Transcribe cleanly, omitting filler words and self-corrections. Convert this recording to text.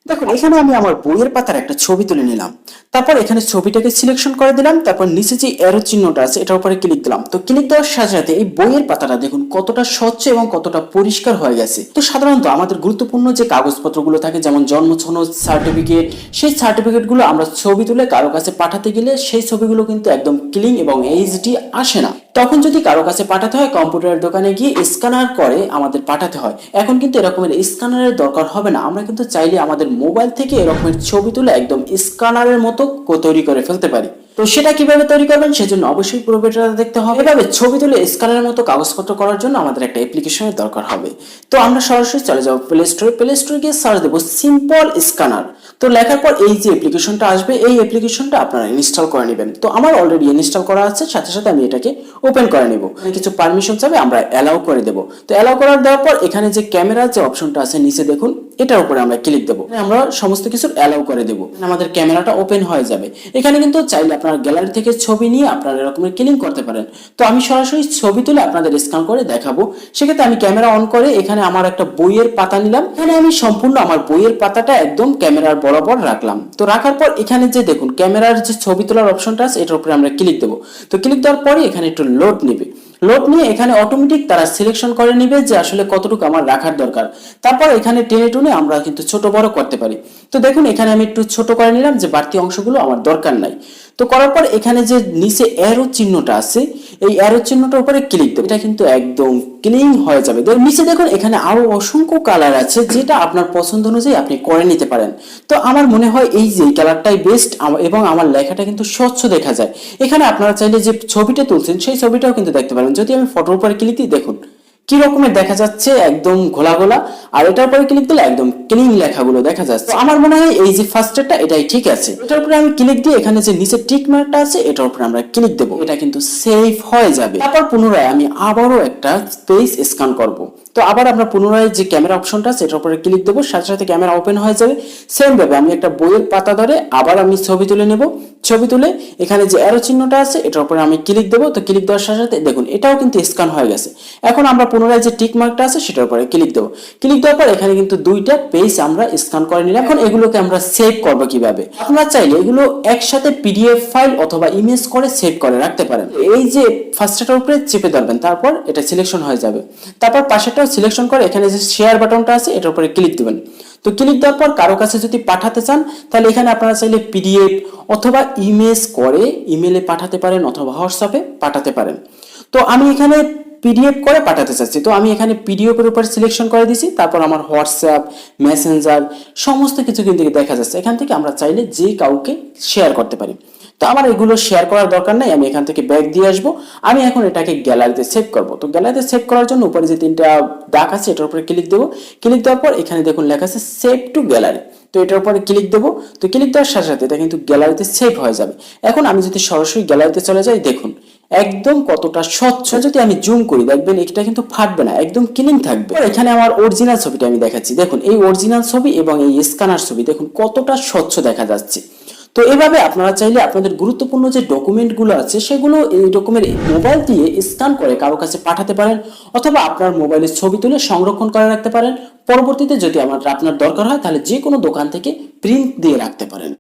দেখুন এখানে আমি আমার বইয়ের পাতার একটা ছবি তুলে নিলাম। তারপর এখানে ছবিটাকে সিলেকশন করে দিলাম, তারপর নিচে যে অ্যারো চিহ্নটা আছে এটার উপরে ক্লিক দিলাম। তো ক্লিক দেওয়ার সাথে সাথে এই বইয়ের পাতাটা দেখুন কতটা স্বচ্ছ এবং কতটা পরিষ্কার হয়ে গেছে। তো সাধারণত আমাদের গুরুত্বপূর্ণ যে কাগজপত্রগুলো থাকে যেমন জন্ম সনদ, সার্টিফিকেট, সেই সার্টিফিকেটগুলো আমরা ছবি তুলে কারো কাছে পাঠাতে গেলে সেই ছবিগুলো কিন্তু একদম ক্লিন এবং এইচডি আসে না। তখন যদি কারো কাছে পাঠাতে হয় কম্পিউটারের দোকানে গিয়ে স্ক্যানার করে আমাদের পাঠাতে হয়। এখন কিন্তু এরকমের স্ক্যানারের দরকার হবে না, আমরা কিন্তু চাইলে আমাদের মোবাইল থেকে এরকমের ছবি তুলে একদম স্ক্যানারের মতো তৈরি করে ফেলতে পারি। তো সেটা কিভাবে তৈরি করবেন সেজন্য অবশ্যই পুরো ভিডিওটা দেখতে হবে। এভাবে ছবি তুলে স্ক্যানারের মতো কাগজপত্র করার জন্য আমাদের একটা অ্যাপ্লিকেশনের দরকার হবে। তো আমরা সরাসরি চলে যাব প্লে স্টোরে গিয়ে সার্চ দেবো সিম্পল স্ক্যানার। তো লেখার পর এই যে অ্যাপ্লিকেশনটা আসবে এই অ্যাপ্লিকেশনটা আপনারা ইনস্টল করে নেবেন। তো আমার অলরেডি ইনস্টল করা আছে, সাথে সাথে আমি এটাকে ওপেন করে নেব। কিছু পারমিশন চাবে, আমরা অ্যালাউ করে দেব। তো অ্যালাউ করার দেওয়ার পর এখানে যে ক্যামেরার যে অপশনটা আছে নিচে দেখুন, এটার উপরে আমরা ক্লিক দেবো। আমরা সমস্ত কিছু অ্যালাউ করে দেব, আমাদের ক্যামেরাটা ওপেন হয়ে যাবে। এখানে কিন্তু চাইলে আপনারা গ্যালারি থেকে ছবি নিয়ে আপনারা এরকমের ক্লিন করতে পারেন। তো আমি সরাসরি ছবি তুলে আপনাদের স্ক্যান করে দেখাবো। সেক্ষেত্রে আমি ক্যামেরা অন করে এখানে আমার একটা বইয়ের পাতা নিলাম। এখানে আমি সম্পূর্ণ আমার বইয়ের পাতাটা একদম ক্যামেরার বরাবর রাখলাম। তো রাখার পর এখানে যে দেখুন ক্যামেরার যে ছবি তোলার অপশনটা আছে এটার উপরে আমরা ক্লিক দেবো। তো ক্লিক দেওয়ার পরে এখানে একটু লোড নেবে। লোড নিয়ে এখানে অটোমেটিক তারা সিলেকশন করে নিবে যে আসলে কতটুকু আমার রাখার দরকার। তারপর এখানে টেনে টুনে আমরা কিন্তু ছোট বড় করতে পারি। তো দেখুন এখানে আমি একটু ছোট করে নিলাম, যে বাড়তি অংশগুলো আমার দরকার নাই। তো করার পর এখানে যে নিচে অ্যারো চিহ্নটা আছে এই অ্যারো চিহ্নটার উপরে ক্লিক দেব। এটা কিন্তু একদম ক্লিন হয়ে যাবে। নিচে দেখুন এখানে আরো অসংখ্য কালার আছে, যেটা আপনার পছন্দ অনুযায়ী আপনি করে নিতে পারেন। তো আমার মনে হয় এই যে কালারটাই বেস্ট এবং আমার লেখাটা কিন্তু স্বচ্ছ দেখা যায়। এখানে আপনারা চাইলে যে ছবিটা তুলছেন সেই ছবিটাও কিন্তু দেখতে পারেন। যদি আমি ফটোর উপরে ক্লিক দিই দেখুন কি রকমের দেখা যাচ্ছে, একদম ঘোলা ঘোলা। আর এটার উপরে ক্লিক দিলে একদম ক্লিন লেখাগুলো দেখা যাচ্ছে। আমার মনে হয় এই যে ফার্স্টেরটা এটাই ঠিক আছে। এটার উপরে আমি ক্লিক দিয়ে এখানে যে নিচে টিক মার্কটা আছে এটার উপরে আমরা ক্লিক দেব। এটা কিন্তু সেভ হয়ে যাবে। তারপর পুনরায় আমি আবারও একটা পেজ স্ক্যান করব। তো আবার আমরা পুনরায় যে ক্যামেরা অপশনটা আছে এটার উপরে ক্লিক দেবো, সাথে সাথে ক্যামেরা ওপেন হয়ে যাবে। সেম ভাবে আমি একটা বইয়ের পাতা ধরে আবার আমি ছবি তুলে নেব। ছবি তুলে এখানে যে অ্যারো চিহ্নটা আছে এটার উপরে আমি ক্লিক দেবো। তো ক্লিক দেওয়ার সাথে সাথে দেখুন এটাও কিন্তু স্ক্যান হয়ে গেছে। এখন আমরা পুনরায় যে টিক মার্কটা আছে সেটার উপরে ক্লিক দেবো। ক্লিক দেওয়ার পর এখানে কিন্তু দুইটা পেজ আমরা স্ক্যান করে নিলাম। এখন এগুলোকে আমরা সেভ করবো কিভাবে, আপনারা চাইলে এগুলো একসাথে পিডিএফ ফাইল অথবা ইমেজ করে সেভ করে রাখতে পারেন। এই যে ফার্স্টটার উপরে চেপে ধরবেন, তারপর এটা সিলেকশন হয়ে যাবে। তারপর পাশেরটাও সিলেকশন করে এখানে যে শেয়ার বাটনটা আছে এটার উপরে ক্লিক দিবেন। তো ক্লিক দেওয়ার পর কারো কাছে যদি পাঠাতে চান তাহলে এখানে আপনারা চাইলে পিডিএফ অথবা ইমেজ করে ইমেলে পাঠাতে পারেন অথবা হোয়াটসঅ্যাপে পাঠাতে পারেন। তো আমি এখানে পিডিএফ করে পাঠাতে চাচ্ছি, তো আমি এখানে পিডিএফ এর উপর সিলেকশন করে দিয়েছি। তারপর আমার হোয়াটসঅ্যাপ, মেসেঞ্জার সমস্ত কিছু কিন্তু দেখা যাচ্ছে। এখান থেকে আমরা চাইলে যে কাউকে শেয়ার করতে পারি। তো আমার এগুলো শেয়ার করার দরকার নাই, আমি এখান থেকে ব্যাক দিয়ে আসবো। আমি এখন এটাকে গ্যালারিতে সেভ করব। তো গ্যালারিতে সেভ করার জন্য উপরে যে তিনটা দাগ আছে এটার উপরে ক্লিক দেবো। ক্লিক দেওয়ার পর এখানে দেখুন লেখা আছে সেভ টু গ্যালারি। তো এটার উপরে ক্লিক দেবো। তো ক্লিক দেওয়ার সাথে সাথে এটা কিন্তু গ্যালারিতে সেভ হয়ে যাবে। এখন আমি যদি সরাসরি গ্যালারিতে চলে যাই দেখুন একদম কতটা স্বচ্ছ। যদি আমি জুম করি দেখবেন এটা কিন্তু ফাটবে না, একদম ক্লিন থাকবে। এখানে আমার অরিজিনাল ছবিটা আমি দেখাচ্ছি, দেখুন এই অরিজিনাল ছবি এবং এই স্ক্যানার ছবি দেখুন কতটা স্বচ্ছ দেখা যাচ্ছে। তো এভাবে আপনারা চাইলে আপনাদের গুরুত্বপূর্ণ যে ডকুমেন্টগুলো আছে সেগুলো এই রকমের মোবাইল দিয়ে স্ক্যান করে কারো কাছে পাঠাতে পারেন, অথবা আপনার মোবাইলের ছবি তুলে সংরক্ষণ করে রাখতে পারেন। পরবর্তীতে যদি আপনার দরকার হয় তাহলে যে কোনো দোকান থেকে প্রিন্ট দিয়ে রাখতে পারেন।